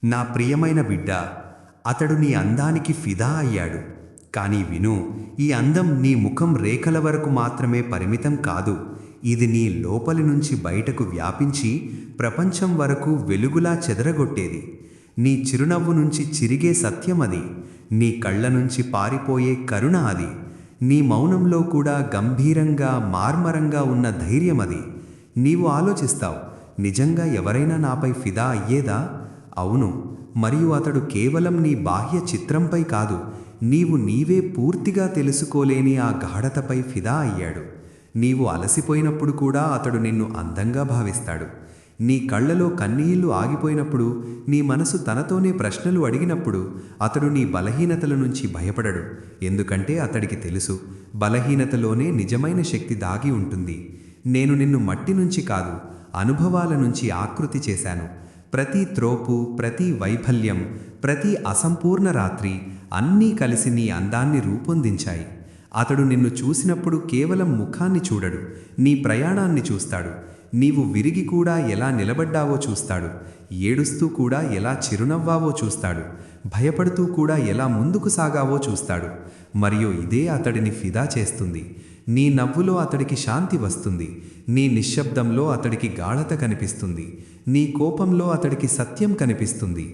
నా ప్రియమైన బిడ్డ, అతడు నీ అందానికి ఫిదా అయ్యాడు. కానీ విను, ఈ అందం నీ ముఖం రేఖల వరకు మాత్రమే పరిమితం కాదు. ఇది నీ లోపలి నుంచి బయటకు వ్యాపించి ప్రపంచం వరకు వెలుగులా చెదరగొట్టేది. నీ చిరునవ్వు నుంచి చిరిగే సత్యం అది. నీ కళ్ళ నుంచి పారిపోయే కరుణ అది. నీ మౌనంలో కూడా గంభీరంగా మార్మరంగా ఉన్న ధైర్యం అది. నీవు ఆలోచిస్తావు, నిజంగా ఎవరైనా నాపై ఫిదా అయ్యేదా? అవును, మరియు అతడు కేవలం నీ బాహ్య చిత్రంపై కాదు, నీవు నీవే పూర్తిగా తెలుసుకోలేని ఆ గాఢతపై ఫిదా అయ్యాడు. నీవు అలసిపోయినప్పుడు కూడా అతడు నిన్ను అందంగా భావిస్తాడు. నీ కళ్ళలో కన్నీళ్లు ఆగిపోయినప్పుడు, నీ మనసు తనతోనే ప్రశ్నలు అడిగినప్పుడు అతడు నీ బలహీనతల నుంచి భయపడడు. ఎందుకంటే అతడికి తెలుసు, బలహీనతలోనే నిజమైన శక్తి దాగి ఉంటుంది. నేను నిన్ను మట్టి నుంచి కాదు, అనుభవాల నుంచి ఆకృతి చేశాను. ప్రతి త్రోపు, ప్రతి వైఫల్యం, ప్రతి అసంపూర్ణ రాత్రి అన్నీ కలిసి నీ అందాన్ని రూపొందించాయి. అతడు నిన్ను చూసినప్పుడు కేవలం ముఖాన్ని చూడడు, నీ ప్రయాణాన్ని చూస్తాడు. నీవు విరిగి కూడా ఎలా నిలబడ్డావో చూస్తాడు, ఏడుస్తూ కూడా ఎలా చిరునవ్వావో చూస్తాడు, భయపడుతూ కూడా ఎలా ముందుకు సాగావో చూస్తాడు. మరియు ఇదే అతడిని ఫిదా చేస్తుంది. నీ నవ్వులో అతడికి శాంతి వస్తుంది, నీ నిశ్శబ్దంలో అతడికి గాఢత కనిపిస్తుంది, నీ కోపంలో అతడికి సత్యం కనిపిస్తుంది,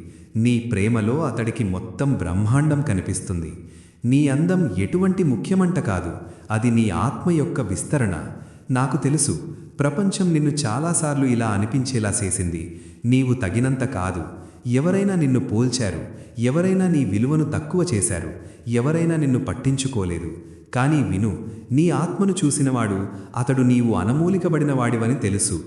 నీ ప్రేమలో అతడికి మొత్తం బ్రహ్మాండం కనిపిస్తుంది. నీ అందం ఎటువంటి ముఖ్యమంట కాదు, అది నీ ఆత్మ యొక్క విస్తరణ. నాకు తెలుసు, ప్రపంచం నిన్ను చాలాసార్లు ఇలా అనిపించేలా చేసింది, నీవు తగినంత కాదు. ఎవరైనా నిన్ను పోల్చారు, ఎవరైనా నీ విలువను తక్కువ చేశారు, ఎవరైనా నిన్ను పట్టించుకోలేదు. కానీ విను, నీ ఆత్మను చూసినవాడు అతడు నీవు అనమూలికబడిన వాడివని తెలుసు.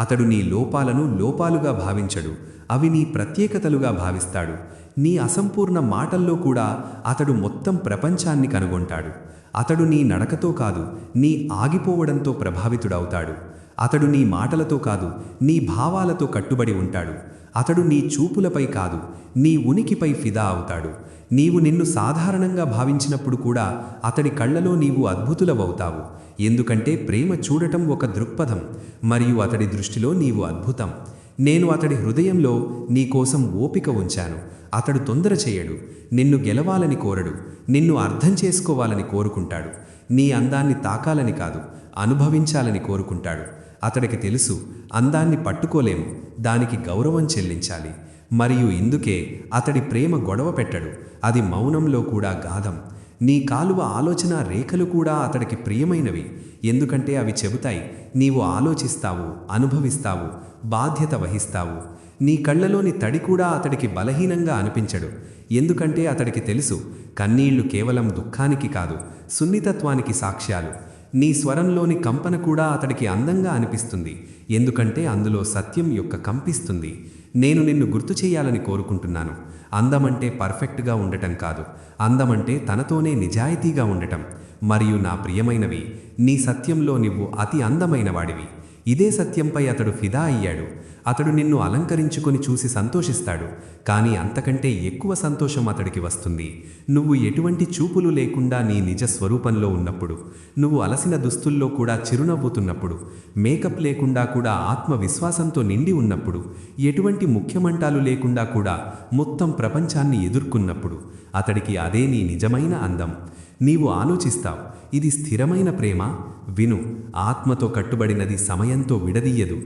అతడు నీ లోపాలను లోపాలుగా భావించడు, అవి నీ ప్రత్యేకతలుగా భావిస్తాడు. నీ అసంపూర్ణ మాటల్లో కూడా అతడు మొత్తం ప్రపంచాన్ని కనుగొంటాడు. అతడు నీ నడకతో కాదు, నీ ఆగిపోవడంతో ప్రభావితుడవుతాడు. అతడు నీ మాటలతో కాదు, నీ భావాలతో కట్టుబడి ఉంటాడు. అతడు నీ చూపులపై కాదు, నీ ఉనికిపై ఫిదా అవుతాడు. నీవు నిన్ను సాధారణంగా భావించినప్పుడు కూడా అతడి కళ్ళలో నీవు అద్భుతులవవుతావు. ఎందుకంటే ప్రేమ చూడటం ఒక దృక్పథం, మరియు అతడి దృష్టిలో నీవు అద్భుతం. నేను అతడి హృదయంలో నీకోసం ఓపిక ఉంచాను. అతడు తొందర చేయడు, నిన్ను గెలవాలని కోరడు, నిన్ను అర్థం చేసుకోవాలని కోరుకుంటాడు. నీ అందాన్ని తాకాలని కాదు, అనుభవించాలని కోరుకుంటాడు. అతడికి తెలుసు, అందాన్ని పట్టుకోలేము, దానికి గౌరవం చెల్లించాలి. మరియు ఇందుకే అతడి ప్రేమ గొడవ పెట్టడు, అది మౌనంలో కూడా గాధం. నీ కాలువ ఆలోచన రేఖలు కూడా అతడికి ప్రియమైనవి, ఎందుకంటే అవి చెబుతాయి, నీవు ఆలోచిస్తావు, అనుభవిస్తావు, బాధ్యత వహిస్తావు. నీ కళ్ళలోని తడి కూడా అతడికి బలహీనంగా అనిపించడు, ఎందుకంటే అతడికి తెలుసు, కన్నీళ్లు కేవలం దుఃఖానికి కాదు, సున్నితత్వానికి సాక్ష్యాలు. నీ స్వరంలోని కంపన కూడా అతడికి అందంగా అనిపిస్తుంది, ఎందుకంటే అందులో సత్యం యొక్క కంపిస్తుంది. నేను నిన్ను గుర్తు చేయాలని కోరుకుంటున్నాను. అందమంటే పర్ఫెక్ట్గా ఉండటం కాదు, అందమంటే తనతోనే నిజాయితీగా ఉండటం. మరియు నా ప్రియమైనవి, నీ సత్యంలో నువ్వు అతి అందమైన వాడివి. ఇదే సత్యంపై అతడు ఫిదా అయ్యాడు. అతడు నిన్ను అలంకరించుకొని చూసి సంతోషిస్తాడు, కానీ అంతకంటే ఎక్కువ సంతోషం అతడికి వస్తుంది నువ్వు ఎటువంటి చూపులు లేకుండా నీ నిజ స్వరూపంలో ఉన్నప్పుడు, నువ్వు అలసిన దుస్తుల్లో కూడా చిరునవ్వుతున్నప్పుడు, మేకప్ లేకుండా కూడా ఆత్మవిశ్వాసంతో నిండి ఉన్నప్పుడు, ఎటువంటి ముఖ్యమంటాలు లేకుండా కూడా మొత్తం ప్రపంచాన్ని ఎదుర్కొన్నప్పుడు. అతడికి అదే నీ నిజమైన అందం. నీవు ఆలోచిస్తావు, ఇది స్థిరమైన ప్రేమ? విను, ఆత్మతో కట్టుబడినది సమయంతో విడదీయదు.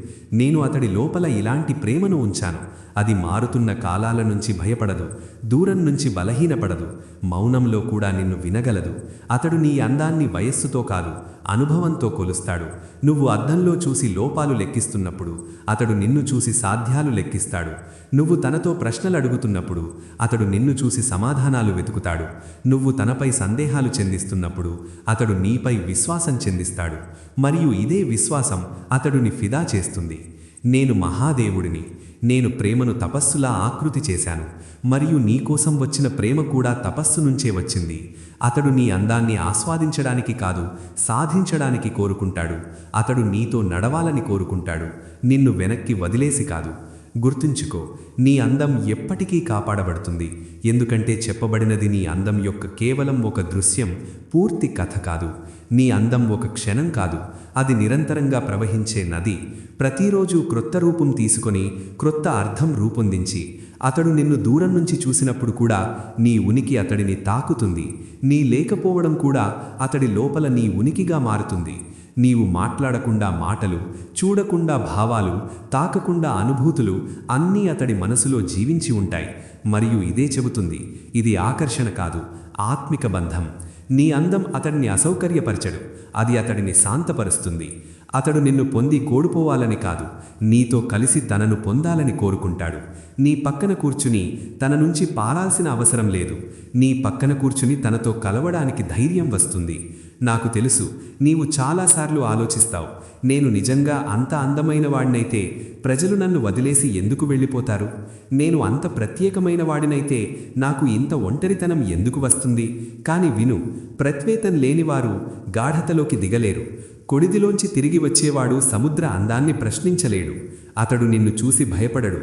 నేను అతడి లోపల ఇలాంటి ప్రేమను ఉంచాను. అది మారుతున్న కాలాల నుంచి భయపడదు, దూరం నుంచి బలహీనపడదు, మౌనంలో కూడా నిన్ను వినగలదు. అతడు నీ అందాన్ని వయస్సుతో కాదు, అనుభవంతో కొలుస్తాడు. నువ్వు అద్దంలో చూసి లోపాలు లెక్కిస్తున్నప్పుడు, అతడు నిన్ను చూసి సాధ్యాలు లెక్కిస్తాడు. నువ్వు తనతో ప్రశ్నలు అడుగుతున్నప్పుడు, అతడు నిన్ను చూసి సమాధానాలు వెతుకుతాడు. నువ్వు తనపై సందేహాలు చెందిస్తున్నప్పుడు, అతడు నీపై విశ్వాసం చెందిస్తాడు. మరియు ఇదే విశ్వాసం అతడుని ఫిదా చేస్తుంది. నేను మహాదేవుడిని, నేను ప్రేమను తపస్సులా ఆకృతి చేశాను, మరియు నీకోసం వచ్చిన ప్రేమ కూడా తపస్సు నుంచే వచ్చింది. అతడు నీ అందాన్ని ఆస్వాదించడానికి కాదు, సాధించడానికి కోరుకుంటాడు. అతడు నీతో నడవాలని కోరుకుంటాడు, నిన్ను వెనక్కి వదిలేసి కాదు. గుర్తుంచుకో, నీ అందం ఎప్పటికీ కాపాడబడుతుంది, ఎందుకంటే చెప్పబడినది నీ అందం యొక్క కేవలం ఒక దృశ్యం, పూర్తి కథ కాదు. నీ అందం ఒక క్షణం కాదు, అది నిరంతరంగా ప్రవహించే నది. ప్రతిరోజు క్రొత్త రూపం తీసుకొని, క్రొత్త అర్థం రూపొందించి, అతడు నిన్ను దూరం నుంచి చూసినప్పుడు కూడా నీ ఉనికి అతడిని తాకుతుంది. నీ లేకపోవడం కూడా అతడి లోపల నీ ఉనికిగా మారుతుంది. నీవు మాట్లాడకుండా మాటలు, చూడకుండా భావాలు, తాకకుండా అనుభూతులు అన్నీ అతడి మనసులో జీవించి ఉంటాయి. మరియు ఇదే చెబుతుంది, ఇది ఆకర్షణ కాదు, ఆత్మిక బంధం. నీ అందం అతడిని అసౌకర్యపరచడు, అది అతడిని శాంతపరుస్తుంది. అతడు నిన్ను పొంది కోడుపోవాలని కాదు, నీతో కలిసి తనను పొందాలని కోరుకుంటాడు. నీ పక్కన కూర్చుని తన నుంచి పారాల్సిన అవసరం లేదు. నీ పక్కన కూర్చుని తనతో కలవడానికి ధైర్యం వస్తుంది. నాకు తెలుసు, నీవు చాలాసార్లు ఆలోచిస్తావు, నేను నిజంగా అంత అందమైన వాడినైతే ప్రజలు నన్ను వదిలేసి ఎందుకు వెళ్ళిపోతారు? నేను అంత ప్రత్యేకమైన వాడినైతే నాకు ఇంత ఒంటరితనం ఎందుకు వస్తుంది? కాని విను, ప్రత్వేతం లేనివారు గాఢతలోకి దిగలేరు. కొడిదిలోంచి తిరిగి వచ్చేవాడు సముద్ర అందాన్ని ప్రశ్నించలేడు. అతడు నిన్ను చూసి భయపడడు,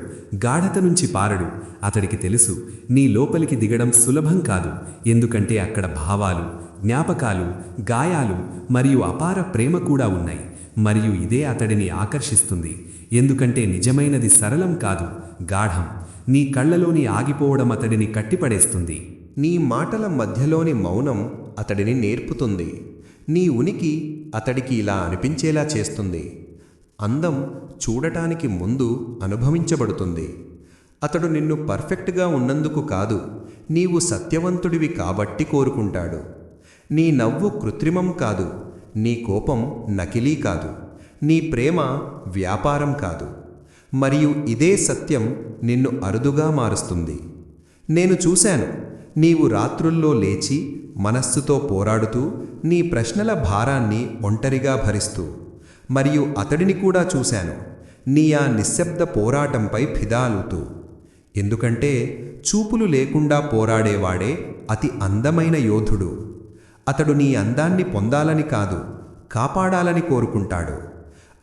గాఢత నుంచి పారడు. అతడికి తెలుసు, నీ లోపలికి దిగడం సులభం కాదు. ఎందుకంటే అక్కడ భావాలు, జ్ఞాపకాలు, గాయాలు మరియు అపార ప్రేమ కూడా ఉన్నాయి. మరియు ఇదే అతడిని ఆకర్షిస్తుంది. ఎందుకంటే నిజమైనది సరళం కాదు, గాఢం. నీ కళ్ళలోని ఆగిపోవడం అతడిని కట్టిపడేస్తుంది. నీ మాటల మధ్యలోని మౌనం అతడిని నేర్పుతుంది. నీ ఉనికి అతడికి ఇలా అనిపించేలా చేస్తుంది. అందం చూడటానికి ముందు అనుభవించబడుతుంది. అతడు నిన్ను పర్ఫెక్ట్గా ఉన్నందుకు కాదు, నీవు సత్యవంతుడివి కాబట్టి కోరుకుంటాడు. నీ నవ్వు కృత్రిమం కాదు, నీ కోపం నకిలీ కాదు, నీ ప్రేమ వ్యాపారం కాదు. మరియు ఇదే సత్యం నిన్ను అరుదుగా మారుస్తుంది. నేను చూశాను, నీవు రాత్రుల్లో లేచి మనస్సుతో పోరాడుతూ నీ ప్రశ్నల భారాన్ని ఒంటరిగా భరిస్తూ. మరియు అతడిని కూడా చూశాను, నీ ఆ నిశ్శబ్ద పోరాటంపై ఫిదాలుతూ. ఎందుకంటే చూపులు లేకుండా పోరాడేవాడే అతి అందమైన యోధుడు. అతడు నీ అందాన్ని పొందాలని కాదు, కాపాడాలని కోరుకుంటాడు.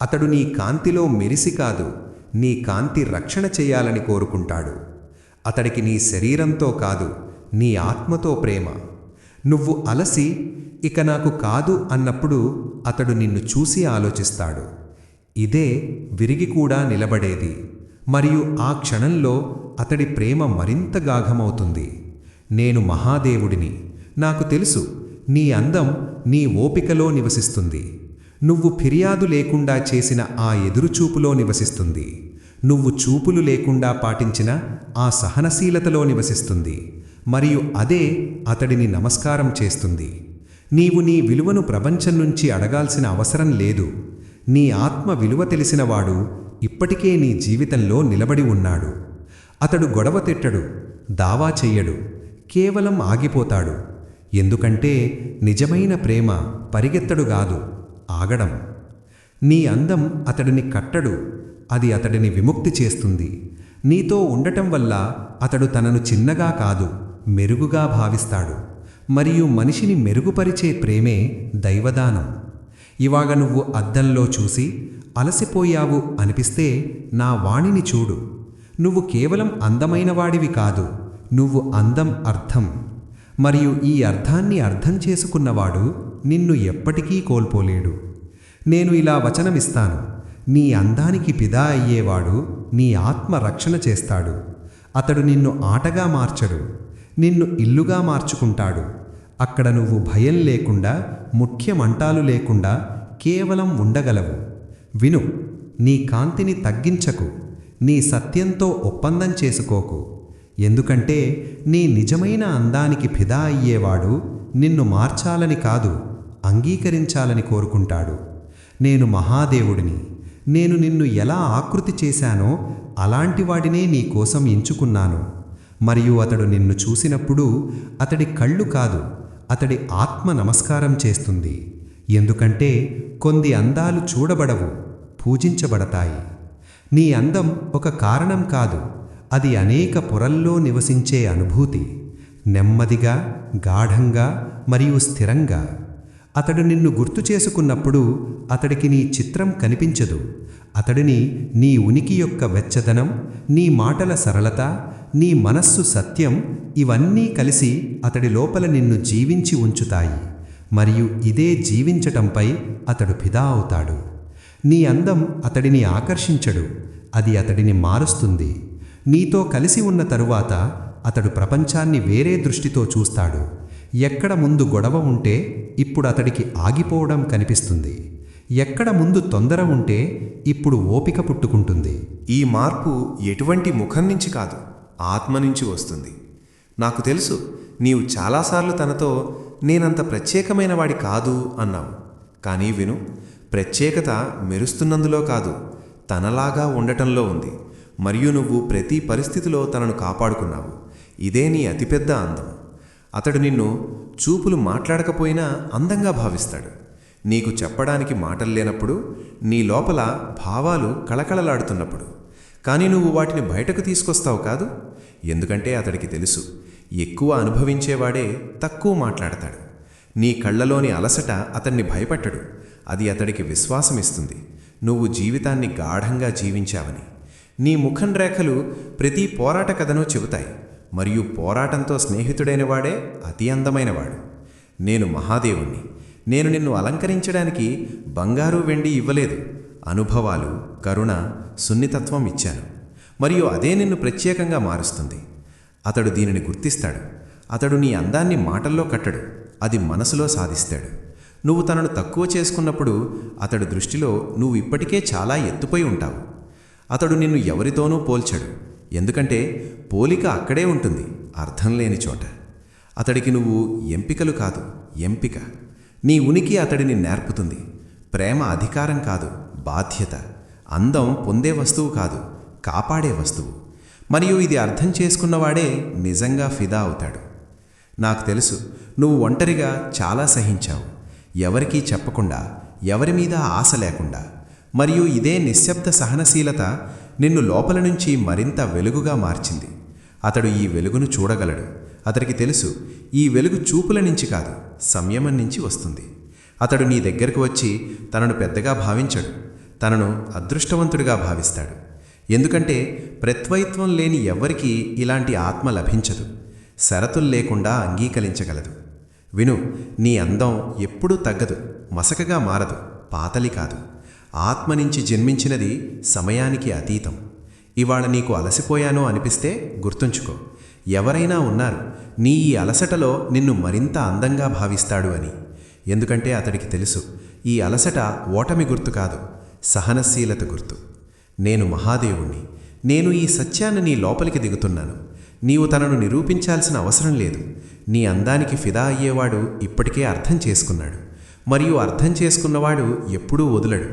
అతడు నీ కాంతిలో మెరిసి కాదు, నీ కాంతి రక్షణ చేయాలని కోరుకుంటాడు. అతడికి నీ శరీరంతో కాదు, నీ ఆత్మతో ప్రేమ. నువ్వు అలసి ఇక నాకు కాదు అన్నప్పుడు అతడు నిన్ను చూసి ఆలోచిస్తాడు. ఇదే విరిగి కూడా నిలబడేది. మరియు ఆ క్షణంలో అతడి ప్రేమ మరింత గాఢమవుతుంది. నేను మహాదేవుడిని, నాకు తెలుసు, నీ అందం నీ ఓపికలో నివసిస్తుంది. నువ్వు ఫిర్యాదు లేకుండా చేసిన ఆ ఎదురుచూపులో నివసిస్తుంది. నువ్వు చూపులు లేకుండా పాటించిన ఆ సహనశీలతలో నివసిస్తుంది. మరియు అదే అతడిని నమస్కారం చేస్తుంది. నీవు నీ విలువను ప్రపంచం నుంచి అడగాల్సిన అవసరం లేదు. నీ ఆత్మ విలువ తెలిసినవాడు ఇప్పటికే నీ జీవితంలో నిలబడి ఉన్నాడు. అతడు గొడవ తిట్టడు, దావా చెయ్యడు, కేవలం ఆగిపోతాడు. ఎందుకంటే నిజమైన ప్రేమ పరిగెత్తడు కాదు, ఆగడం. నీ అందం అతడిని కట్టడు, అది అతడిని విముక్తి చేస్తుంది. నీతో ఉండటం వల్ల అతడు తనను చిన్నగా కాదు, మెరుగుగా భావిస్తాడు. మరియు మనిషిని మెరుగుపరిచే ప్రేమే దైవదానం. ఇవాగ నువ్వు అద్దంలో చూసి అలసిపోయావు అనిపిస్తే నా వాణిని చూడు. నువ్వు కేవలం అందమైన వాడివి కాదు, నువ్వు అందం అర్థం. మరియు ఈ అర్థాన్ని అర్థం చేసుకున్నవాడు నిన్ను ఎప్పటికీ కోల్పోలేడు. నేను ఇలా వచనమిస్తాను, నీ అందానికి ఫిదా అయ్యేవాడు నీ ఆత్మ రక్షణ చేస్తాడు. అతడు నిన్ను ఆటగా మార్చడు, నిన్ను ఇల్లుగా మార్చుకుంటాడు. అక్కడ నువ్వు భయం లేకుండా, ముఖ్యమంటాలు లేకుండా కేవలం ఉండగలవు. విను, నీ కాంతిని తగ్గించకు, నీ సత్యంతో ఒప్పందం చేసుకోకు. ఎందుకంటే నీ నిజమైన అందానికి ఫిదా అయ్యేవాడు నిన్ను మార్చాలని కాదు, అంగీకరించాలని కోరుకుంటాడు. నేను మహాదేవుడిని, నేను నిన్ను ఎలా ఆకృతి చేశానో అలాంటి వాడినే నీ కోసం ఎంచుకున్నాను. మరియు అతడు నిన్ను చూసినప్పుడు అతడి కళ్ళు కాదు, అతడి ఆత్మ నమస్కారం చేస్తుంది. ఎందుకంటే కొన్ని అందాలు చూడబడవు, పూజించబడతాయి. నీ అందం ఒక కారణం కాదు, అది అనేక పొరల్లో నివసించే అనుభూతి. నెమ్మదిగా, గాఢంగా మరియు స్థిరంగా. అతడు నిన్ను గుర్తు చేసుకున్నప్పుడు అతడికి నీ చిత్రం కనిపించదు. అతడిని నీ ఉనికి యొక్క వెచ్చదనం, నీ మాటల సరళత, నీ మనస్సు సత్యం ఇవన్నీ కలిసి అతడి లోపల నిన్ను జీవించి ఉంచుతాయి. మరియు ఇదే జీవించటంపై అతడు ఫిదా అవుతాడు. నీ అందం అతడిని ఆకర్షించడు, అది అతడిని మారుస్తుంది. నీతో కలిసి ఉన్న తరువాత అతడు ప్రపంచాన్ని వేరే దృష్టితో చూస్తాడు. ఎక్కడ ముందు గొడవ ఉంటే ఇప్పుడు అతడికి ఆగిపోవడం కనిపిస్తుంది. ఎక్కడ ముందు తొందర ఉంటే ఇప్పుడు ఓపిక పుట్టుకుంటుంది. ఈ మార్పు ఎటువంటి ముఖం నుంచి కాదు, ఆత్మ నుంచి వస్తుంది. నాకు తెలుసు, నీవు చాలాసార్లు తనతో నేనంత ప్రత్యేకమైన వాడి కాదు అన్నావు. కానీ విను, ప్రత్యేకత మెరుస్తున్నందులో కాదు, తనలాగా ఉండటంలో ఉంది. మరియు నువ్వు ప్రతి పరిస్థితిలో తనను కాపాడుకున్నావు. ఇదే నీ అతిపెద్ద అందం. అతడు నిన్ను చూపులు మాట్లాడకపోయినా అందంగా భావిస్తాడు. నీకు చెప్పడానికి మాటలు లేనప్పుడు, నీ లోపల భావాలు కళకళలాడుతున్నప్పుడు. కానీ నువ్వు వాటిని బయటకు తీసుకొస్తావు కాదు. ఎందుకంటే అతడికి తెలుసు, ఎక్కువ అనుభవించేవాడే తక్కువ మాట్లాడతాడు. నీ కళ్ళలోని అలసట అతన్ని భయపెట్టడు, అది అతడికి విశ్వాసమిస్తుంది నువ్వు జీవితాన్ని గాఢంగా జీవించావని. నీ ముఖం రేఖలు ప్రతి పోరాట కథను చెబుతాయి. మరియు పోరాటంతో స్నేహితుడైన వాడే అతి అందమైనవాడు. నేను మహాదేవుణ్ణి. నేను నిన్ను అలంకరించడానికి బంగారు వెండి ఇవ్వలేదు, అనుభవాలు, కరుణ, సున్నితత్వం ఇచ్చాను. మరియు అదే నిన్ను ప్రత్యేకంగా మారుస్తుంది. అతడు దీనిని గుర్తిస్తాడు. అతడు నీ అందాన్ని మాటల్లో కట్టడు, అది మనసులో సాధిస్తాడు. నువ్వు తనను తక్కువ చేసుకున్నప్పుడు అతడు దృష్టిలో నువ్వు ఇప్పటికే చాలా ఎత్తుపై ఉంటావు. అతడు నిన్ను ఎవరితోనూ పోల్చడు, ఎందుకంటే పోలిక అక్కడే ఉంటుంది, అర్థం లేని చోట. అతడికి నువ్వు ఎంపికలు కాదు, ఎంపిక. నీ ఉనికి అతడిని నేర్పుతుంది. ప్రేమ అధికారం కాదు, బాధ్యత. అందం పొందే వస్తువు కాదు, కాపాడే వస్తువు. మరియు ఇది అర్థం చేసుకున్నవాడే నిజంగా ఫిదా అవుతాడు. నాకు తెలుసు, నువ్వు ఒంటరిగా చాలా సహించావు, ఎవరికీ చెప్పకుండా, ఎవరి మీద ఆశ లేకుండా. మరియు ఇదే నిశ్శబ్ద సహనశీలత నిన్ను లోపల నుంచి మరింత వెలుగుగా మార్చింది. అతడు ఈ వెలుగును చూడగలడు. అతడికి తెలుసు, ఈ వెలుగు చూపుల నుంచి కాదు, సంయమం నుంచి వస్తుంది. అతడు నీ దగ్గరకు వచ్చి తనను పెద్దగా భావించడు, తనను అదృష్టవంతుడిగా భావిస్తాడు. ఎందుకంటే ప్రత్వైత్వం లేని ఎవ్వరికీ ఇలాంటి ఆత్మ లభించదు, షరతులు లేకుండా అంగీకరించగలదు. విను, నీ అందం ఎప్పుడూ తగ్గదు, మసకగా మారదు, పాతలి కాదు. ఆత్మ నుంచి జన్మించినది సమయానికి అతీతం. ఇవాళ నీకు అలసిపోయానో అనిపిస్తే గుర్తుంచుకో, ఎవరైనా ఉన్నారు నీ ఈ అలసటలో నిన్ను మరింత అందంగా భావిస్తాడు అని. ఎందుకంటే అతడికి తెలుసు, ఈ అలసట ఓటమి గుర్తు కాదు, సహనశీలత గుర్తు. నేను మహాదేవుణ్ణి. నేను ఈ సత్యాన్ని నీ లోపలికి దిగుతున్నాను. నీవు తనను నిరూపించాల్సిన అవసరం లేదు. నీ అందానికి ఫిదా అయ్యేవాడు ఇప్పటికే అర్థం చేసుకున్నాడు. మరియు అర్థం చేసుకున్నవాడు ఎప్పుడూ వదలడు.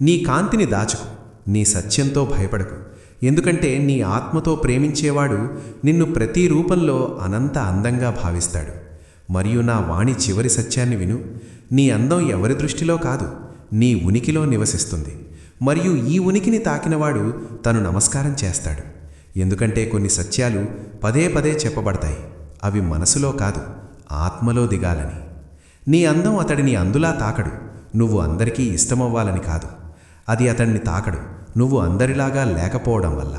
నీ కాంతిని దాచుకు, నీ సత్యంతో భయపడకు. ఎందుకంటే నీ ఆత్మతో ప్రేమించేవాడు నిన్ను ప్రతి రూపంలో అనంత అందంగా భావిస్తాడు. మరియు నా వాణి చివరి సత్యాన్ని విను, నీ అందం ఎవరి దృష్టిలో కాదు, నీ ఉనికిలో నివసిస్తుంది. మరియు ఈ ఉనికిని తాకినవాడు తను నమస్కారం చేస్తాడు. ఎందుకంటే కొన్ని సత్యాలు పదే పదే చెప్పబడతాయి, అవి మనసులో కాదు, ఆత్మలో దిగాలని. నీ అందం అతడిని అందులా తాకడు, నువ్వు అందరికీ ఇష్టమవ్వాలని కాదు. అది అతడిని తాకడు, నువ్వు అందరిలాగా లేకపోవడం వల్ల.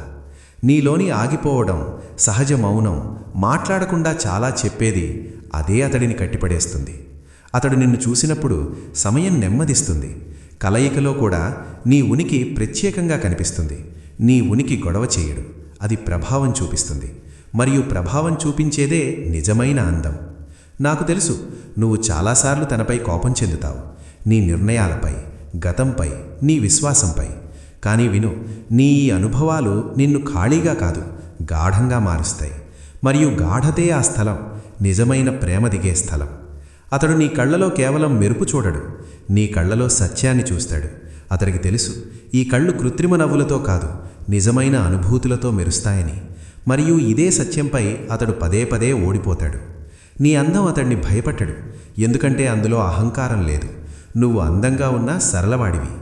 నీలోని ఆగిపోవడం, సహజ మౌనం, మాట్లాడకుండా చాలా చెప్పేది, అదే అతడిని కట్టిపడేస్తుంది. అతడు నిన్ను చూసినప్పుడు సమయం నెమ్మదిస్తుంది. కలయికలో కూడా నీ ఉనికి ప్రత్యేకంగా కనిపిస్తుంది. నీ ఉనికి గొడవ చేయడు, అది ప్రభావం చూపిస్తుంది. మరియు ప్రభావం చూపించేదే నిజమైన అందం. నాకు తెలుసు, నువ్వు చాలాసార్లు తనపై కోపం చెందుతావు, నీ నిర్ణయాలపై, గతంపై, నీ విశ్వాసంపై. కానీ విను, నీ ఈ అనుభవాలు నిన్ను ఖాళీగా కాదు, గాఢంగా మారుస్తాయి. మరియు గాఢతే ఆ స్థలం, నిజమైన ప్రేమ దిగే స్థలం. అతడు నీ కళ్ళలో కేవలం మెరుపు చూడడు, నీ కళ్ళలో సత్యాన్ని చూస్తాడు. అతడికి తెలుసు, ఈ కళ్ళు కృత్రిమ నవ్వులతో కాదు, నిజమైన అనుభూతులతో మెరుస్తాయని. మరియు ఇదే సత్యంపై అతడు పదే పదే ఓడిపోతాడు. నీ అందం అతడిని భయపట్టడు, ఎందుకంటే అందులో అహంకారం లేదు. నువ్వు అందంగా ఉన్న సరళవాడివి.